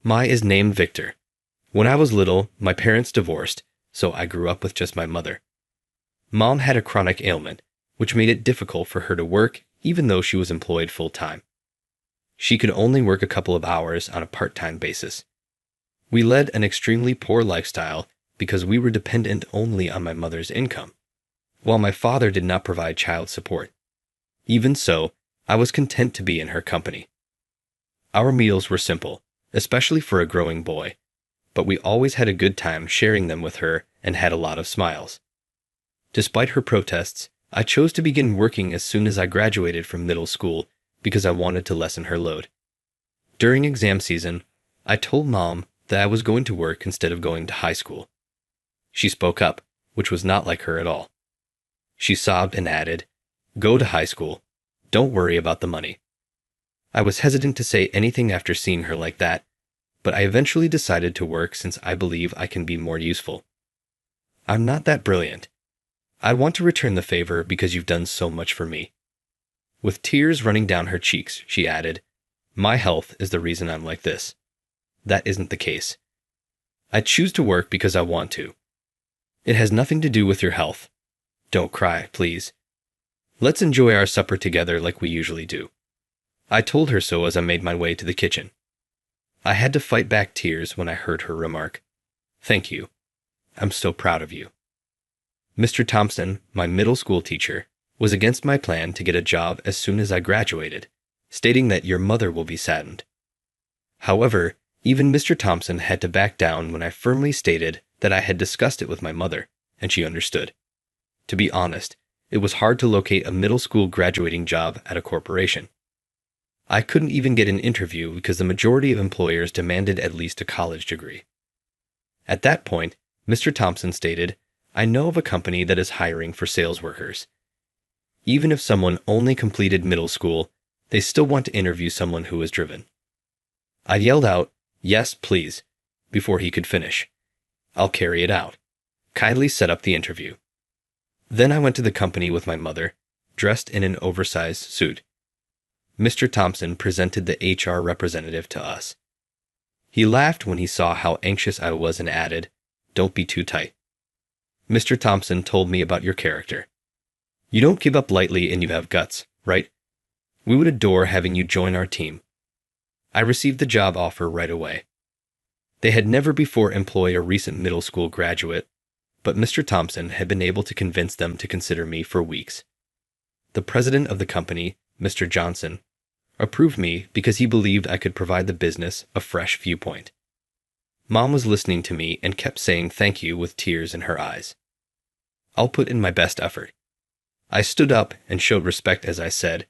My is named Victor. When I was little, my parents divorced, so I grew up with just my mother. Mom had a chronic ailment, which made it difficult for her to work even though she was employed full-time. She could only work a couple of hours on a part-time basis. We led an extremely poor lifestyle because we were dependent only on my mother's income, while my father did not provide child support. Even so, I was content to be in her company. Our meals were simple, especially for a growing boy, but we always had a good time sharing them with her and had a lot of smiles. Despite her protests, I chose to begin working as soon as I graduated from middle school because I wanted to lessen her load. During exam season, I told Mom that I was going to work instead of going to high school. She spoke up, which was not like her at all. She sobbed and added, "Go to high school. Don't worry about the money." I was hesitant to say anything after seeing her like that, but I eventually decided to work since I believe I can be more useful. I'm not that brilliant. I want to return the favor because you've done so much for me. With tears running down her cheeks, she added, "My health is the reason I'm like this." That isn't the case. I choose to work because I want to. It has nothing to do with your health. Don't cry, please. Let's enjoy our supper together like we usually do. I told her so as I made my way to the kitchen. I had to fight back tears when I heard her remark, "Thank you. I'm so proud of you." Mr. Thompson, my middle school teacher, was against my plan to get a job as soon as I graduated, stating that your mother will be saddened. However, even Mr. Thompson had to back down when I firmly stated that I had discussed it with my mother, and she understood. To be honest, it was hard to locate a middle school graduating job at a corporation. I couldn't even get an interview because the majority of employers demanded at least a college degree. At that point, Mr. Thompson stated, "I know of a company that is hiring for sales workers. Even if someone only completed middle school, they still want to interview someone who is driven." I yelled out, "Yes, please," before he could finish. "I'll carry it out. Kindly set up the interview." Then I went to the company with my mother, dressed in an oversized suit. Mr. Thompson presented the HR representative to us. He laughed when he saw how anxious I was and added, "Don't be too tight. Mr. Thompson told me about your character. You don't give up lightly and you have guts, right? We would adore having you join our team." I received the job offer right away. They had never before employed a recent middle school graduate, but Mr. Thompson had been able to convince them to consider me for weeks. The president of the company, Mr. Johnson, approved me because he believed I could provide the business a fresh viewpoint. Mom was listening to me and kept saying thank you with tears in her eyes. I'll put in my best effort. I stood up and showed respect as I said,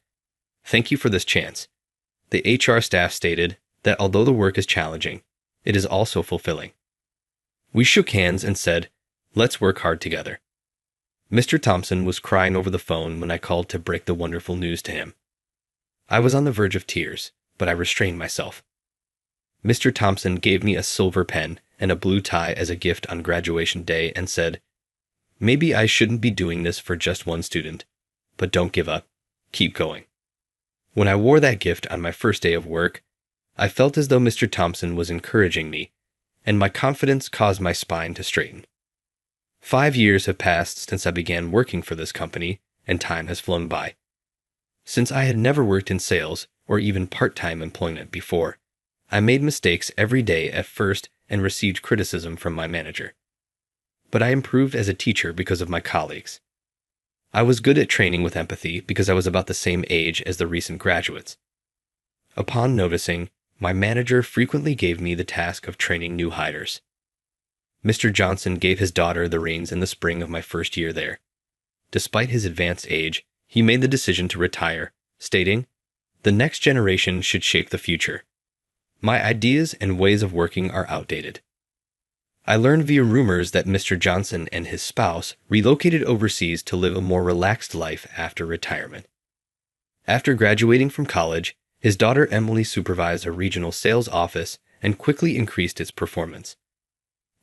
"Thank you for this chance." The HR staff stated that although the work is challenging, it is also fulfilling. We shook hands and said, "Let's work hard together." Mr. Thompson was crying over the phone when I called to break the wonderful news to him. I was on the verge of tears, but I restrained myself. Mr. Thompson gave me a silver pen and a blue tie as a gift on graduation day and said, "Maybe I shouldn't be doing this for just one student, but don't give up. Keep going." When I wore that gift on my first day of work, I felt as though Mr. Thompson was encouraging me, and my confidence caused my spine to straighten. 5 years have passed since I began working for this company, and time has flown by. Since I had never worked in sales or even part-time employment before, I made mistakes every day at first and received criticism from my manager. But I improved as a teacher because of my colleagues. I was good at training with empathy because I was about the same age as the recent graduates. Upon noticing, my manager frequently gave me the task of training new hires. Mr. Johnson gave his daughter the reins in the spring of my first year there. Despite his advanced age, he made the decision to retire, stating, "The next generation should shape the future. My ideas and ways of working are outdated." I learned via rumors that Mr. Johnson and his spouse relocated overseas to live a more relaxed life after retirement. After graduating from college, his daughter Emily supervised a regional sales office and quickly increased its performance.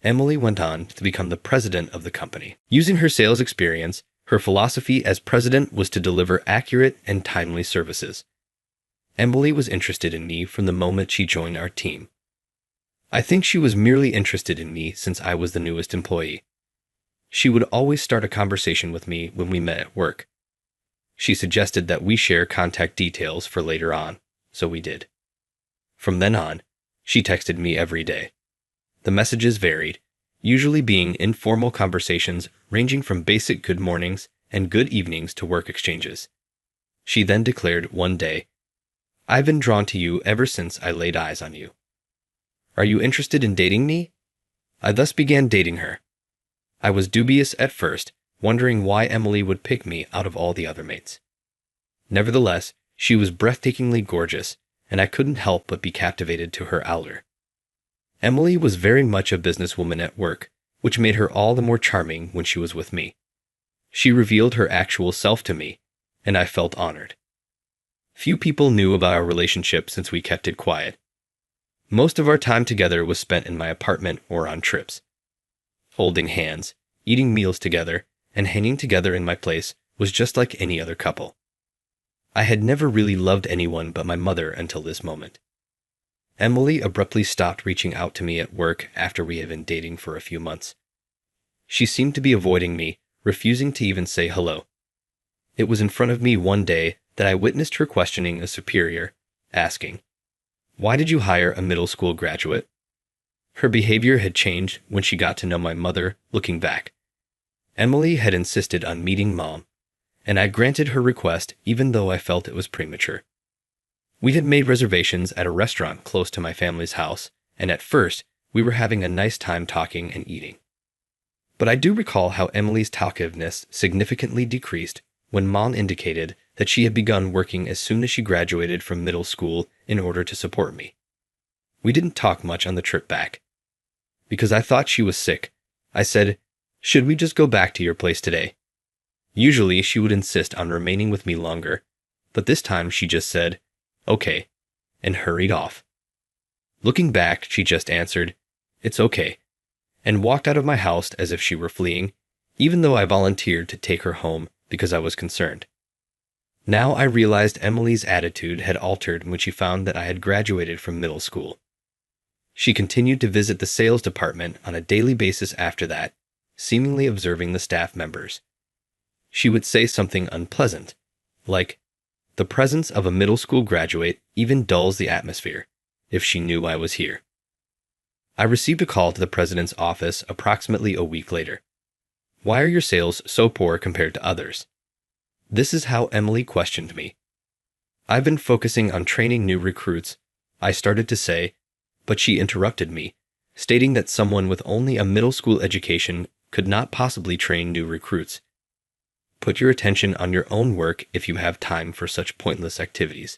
Emily went on to become the president of the company. Using her sales experience, her philosophy as president was to deliver accurate and timely services. Emily was interested in me from the moment she joined our team. I think she was merely interested in me since I was the newest employee. She would always start a conversation with me when we met at work. She suggested that we share contact details for later on, so we did. From then on, she texted me every day. The messages varied, usually being informal conversations ranging from basic good mornings and good evenings to work exchanges. She then declared one day, "I've been drawn to you ever since I laid eyes on you. Are you interested in dating me?" I thus began dating her. I was dubious at first, wondering why Emily would pick me out of all the other mates. Nevertheless, she was breathtakingly gorgeous, and I couldn't help but be captivated to her allure. Emily was very much a businesswoman at work, which made her all the more charming when she was with me. She revealed her actual self to me, and I felt honored. Few people knew about our relationship since we kept it quiet. Most of our time together was spent in my apartment or on trips. Holding hands, eating meals together, and hanging together in my place was just like any other couple. I had never really loved anyone but my mother until this moment. Emily abruptly stopped reaching out to me at work after we had been dating for a few months. She seemed to be avoiding me, refusing to even say hello. It was in front of me one day that I witnessed her questioning a superior, asking, "Why did you hire a middle school graduate?" Her behavior had changed when she got to know my mother, looking back. Emily had insisted on meeting Mom, and I granted her request even though I felt it was premature. We had made reservations at a restaurant close to my family's house, and at first, we were having a nice time talking and eating. But I do recall how Emily's talkativeness significantly decreased when Mom indicated that she had begun working as soon as she graduated from middle school in order to support me. We didn't talk much on the trip back. Because I thought she was sick, I said, "Should we just go back to your place today?" Usually, she would insist on remaining with me longer, but this time she just said, "Okay," and hurried off. Looking back, she just answered, "It's okay," and walked out of my house as if she were fleeing, even though I volunteered to take her home because I was concerned. Now I realized Emily's attitude had altered when she found that I had graduated from middle school. She continued to visit the sales department on a daily basis after that, seemingly observing the staff members. She would say something unpleasant, like, "The presence of a middle school graduate even dulls the atmosphere," if she knew I was here. I received a call to the president's office approximately a week later. "Why are your sales so poor compared to others?" This is how Emily questioned me. "I've been focusing on training new recruits," I started to say, but she interrupted me, stating that someone with only a middle school education could not possibly train new recruits. "Put your attention on your own work if you have time for such pointless activities.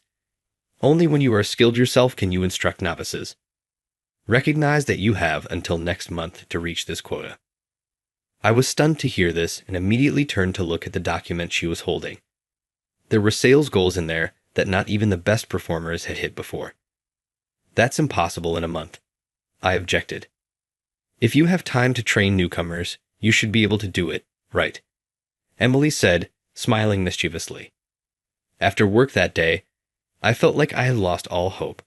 Only when you are skilled yourself can you instruct novices. Recognize that you have until next month to reach this quota." I was stunned to hear this and immediately turned to look at the document she was holding. There were sales goals in there that not even the best performers had hit before. "That's impossible in a month," I objected. "If you have time to train newcomers, you should be able to do it, right?" Emily said, smiling mischievously. After work that day, I felt like I had lost all hope.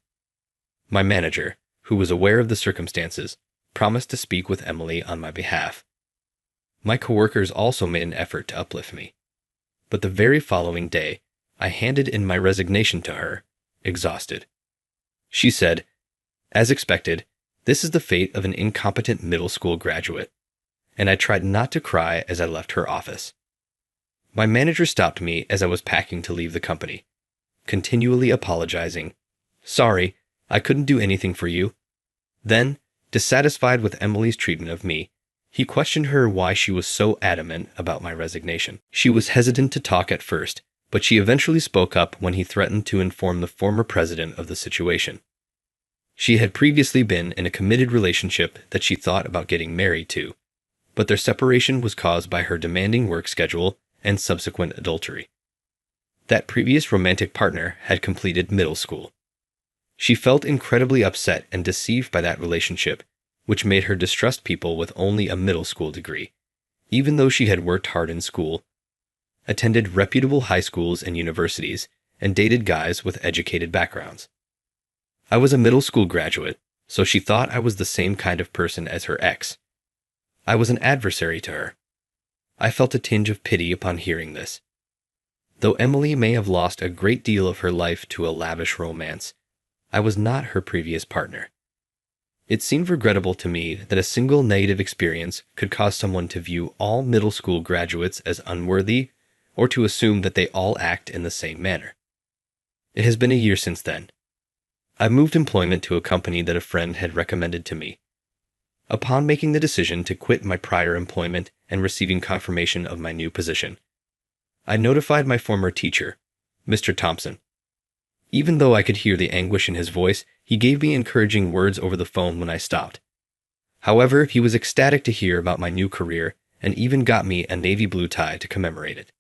My manager, who was aware of the circumstances, promised to speak with Emily on my behalf. My coworkers also made an effort to uplift me. But the very following day, I handed in my resignation to her, exhausted. She said, "As expected, this is the fate of an incompetent middle school graduate," and I tried not to cry as I left her office. My manager stopped me as I was packing to leave the company, continually apologizing. "Sorry, I couldn't do anything for you." Then, dissatisfied with Emily's treatment of me, he questioned her why she was so adamant about my resignation. She was hesitant to talk at first, but she eventually spoke up when he threatened to inform the former president of the situation. She had previously been in a committed relationship that she thought about getting married to, but their separation was caused by her demanding work schedule and subsequent adultery. That previous romantic partner had completed middle school. She felt incredibly upset and deceived by that relationship, which made her distrust people with only a middle school degree, even though she had worked hard in school, attended reputable high schools and universities, and dated guys with educated backgrounds. I was a middle school graduate, so she thought I was the same kind of person as her ex. I was an adversary to her. I felt a tinge of pity upon hearing this. Though Emily may have lost a great deal of her life to a lavish romance, I was not her previous partner. It seemed regrettable to me that a single negative experience could cause someone to view all middle school graduates as unworthy or to assume that they all act in the same manner. It has been a year since then. I moved employment to a company that a friend had recommended to me. Upon making the decision to quit my prior employment and receiving confirmation of my new position, I notified my former teacher, Mr. Thompson. Even though I could hear the anguish in his voice, he gave me encouraging words over the phone when I stopped. However, he was ecstatic to hear about my new career and even got me a navy blue tie to commemorate it.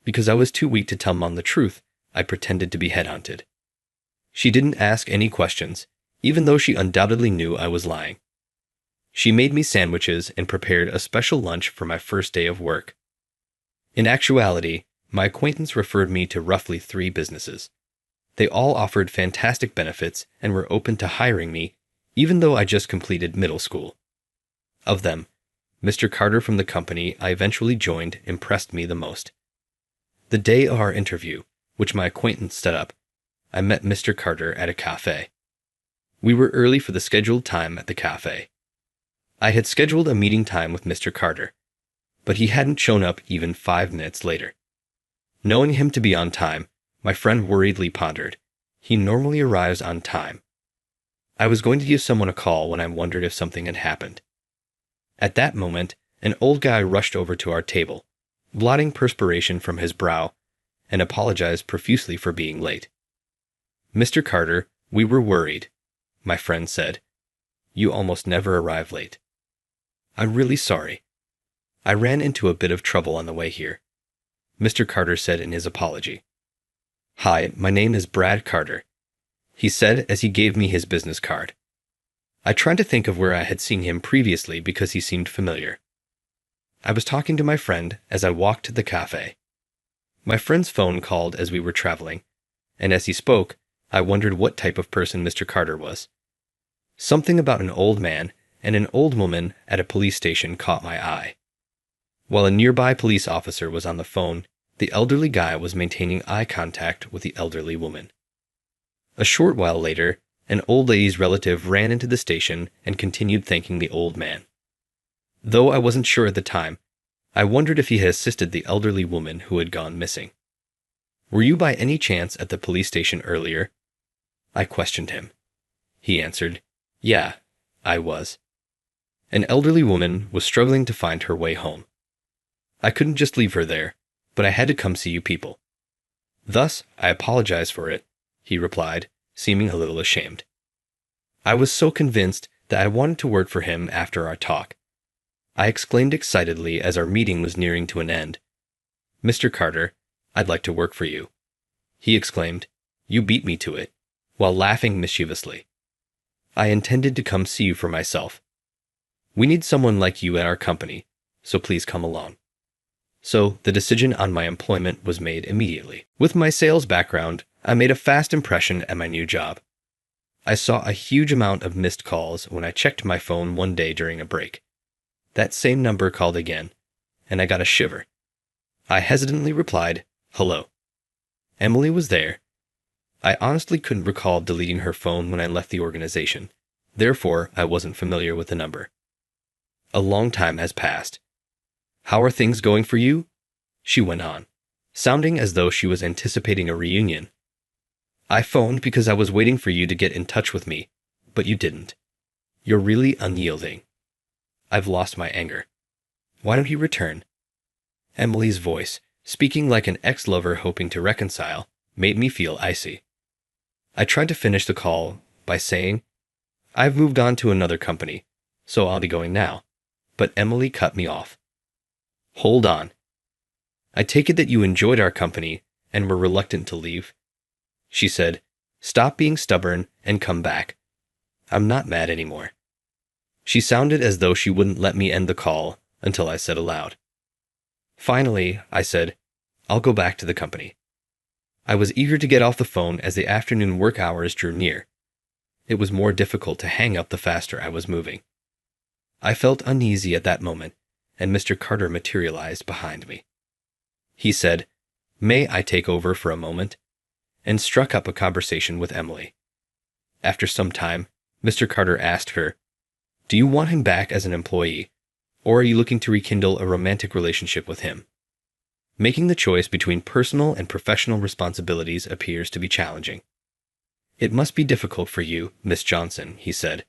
Because I was too weak to tell Mom the truth, I pretended to be headhunted. She didn't ask any questions, even though she undoubtedly knew I was lying. She made me sandwiches and prepared a special lunch for my first day of work. In actuality, my acquaintance referred me to roughly 3 businesses. They all offered fantastic benefits and were open to hiring me, even though I just completed middle school. Of them, Mr. Carter from the company I eventually joined impressed me the most. The day of our interview, which my acquaintance set up, I met Mr. Carter at a cafe. We were early for the scheduled time at the cafe. I had scheduled a meeting time with Mr. Carter, but he hadn't shown up even 5 minutes later. Knowing him to be on time, my friend worriedly pondered, he normally arrives on time. I was going to give someone a call when I wondered if something had happened. At that moment, an old guy rushed over to our table, blotting perspiration from his brow, and apologized profusely for being late. Mr. Carter, we were worried, my friend said. You almost never arrive late. I'm really sorry. I ran into a bit of trouble on the way here, Mr. Carter said in his apology. Hi, my name is Brad Carter, he said as he gave me his business card. I tried to think of where I had seen him previously because he seemed familiar. I was talking to my friend as I walked to the cafe. My friend's phone called as we were traveling, and as he spoke, I wondered what type of person Mr. Carter was. Something about an old man and an old woman at a police station caught my eye. While a nearby police officer was on the phone, the elderly guy was maintaining eye contact with the elderly woman. A short while later, an old lady's relative ran into the station and continued thanking the old man. Though I wasn't sure at the time, I wondered if he had assisted the elderly woman who had gone missing. Were you by any chance at the police station earlier? I questioned him. He answered, Yeah, I was. An elderly woman was struggling to find her way home. I couldn't just leave her there, but I had to come see you people. Thus, I apologize for it, he replied, seeming a little ashamed. I was so convinced that I wanted to work for him after our talk. I exclaimed excitedly as our meeting was nearing to an end. Mr. Carter, I'd like to work for you. He exclaimed, You beat me to it, while laughing mischievously. I intended to come see you for myself. We need someone like you at our company, so please come along. So the decision on my employment was made immediately. With my sales background, I made a fast impression at my new job. I saw a huge amount of missed calls when I checked my phone one day during a break. That same number called again, and I got a shiver. I hesitantly replied, Hello. Emily was there. I honestly couldn't recall deleting her phone when I left the organization. Therefore, I wasn't familiar with the number. A long time has passed. How are things going for you? She went on, sounding as though she was anticipating a reunion. I phoned because I was waiting for you to get in touch with me, but you didn't. You're really unyielding. I've lost my anger. Why don't you return? Emily's voice, speaking like an ex-lover hoping to reconcile, made me feel icy. I tried to finish the call by saying, I've moved on to another company, so I'll be going now. But Emily cut me off. Hold on. I take it that you enjoyed our company and were reluctant to leave. She said, Stop being stubborn and come back. I'm not mad anymore. She sounded as though she wouldn't let me end the call until I said aloud. Finally, I said, I'll go back to the company. I was eager to get off the phone as the afternoon work hours drew near. it was more difficult to hang up the faster I was moving. I felt uneasy at that moment, and Mr. Carter materialized behind me. He said, "May I take over for a moment?" and struck up a conversation with Emily. After some time, Mr. Carter asked her, "Do you want him back as an employee, or are you looking to rekindle a romantic relationship with him?" Making the choice between personal and professional responsibilities appears to be challenging. "It must be difficult for you, Miss Johnson," he said.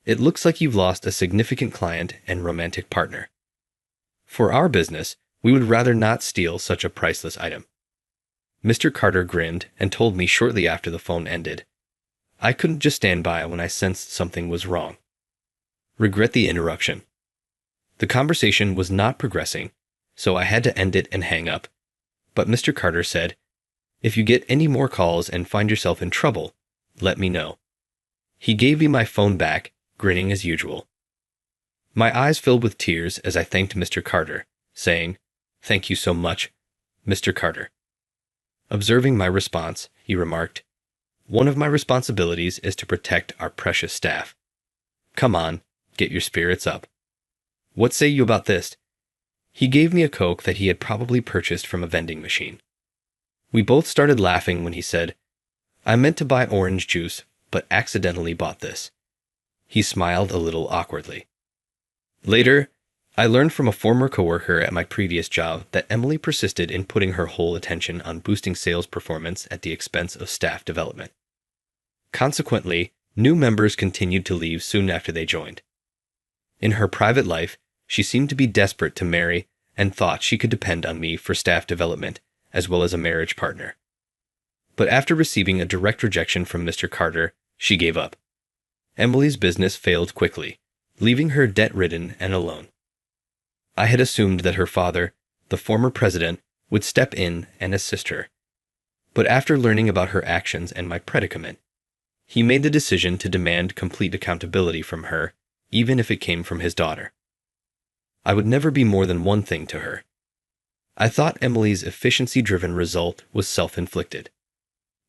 "It looks like you've lost a significant client and romantic partner. For our business, we would rather not steal such a priceless item." Mr. Carter grinned and told me shortly after the phone ended, "I couldn't just stand by when I sensed something was wrong." Regret the interruption. The conversation was not progressing, so I had to end it and hang up. But Mr. Carter said, "If you get any more calls and find yourself in trouble, let me know." He gave me my phone back, grinning as usual. My eyes filled with tears as I thanked Mr. Carter, saying, "Thank you so much, Mr. Carter." Observing my response, he remarked, "One of my responsibilities is to protect our precious staff. Come on, get your spirits up. What say you about this?" He gave me a Coke that he had probably purchased from a vending machine. We both started laughing when he said, "I meant to buy orange juice, but accidentally bought this." He smiled a little awkwardly. Later, I learned from a former coworker at my previous job that Emily persisted in putting her whole attention on boosting sales performance at the expense of staff development. Consequently, new members continued to leave soon after they joined. In her private life, she seemed to be desperate to marry and thought she could depend on me for staff development as well as a marriage partner. But after receiving a direct rejection from Mr. Carter, she gave up. Emily's business failed quickly, leaving her debt-ridden and alone. I had assumed that her father, the former president, would step in and assist her. But after learning about her actions and my predicament, he made the decision to demand complete accountability from her, even if it came from his daughter. I would never be more than one thing to her. I thought Emily's efficiency-driven result was self-inflicted.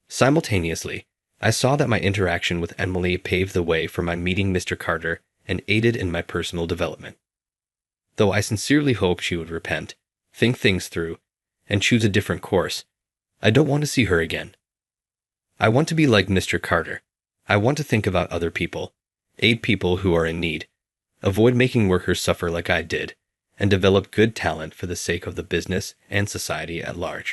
Simultaneously, I saw that my interaction with Emily paved the way for my meeting Mr. Carter and aided in my personal development. Though I sincerely hope she would repent, think things through, and choose a different course, I don't want to see her again. I want to be like Mr. Carter. I want to think about other people, aid people who are in need, avoid making workers suffer like I did, and develop good talent for the sake of the business and society at large.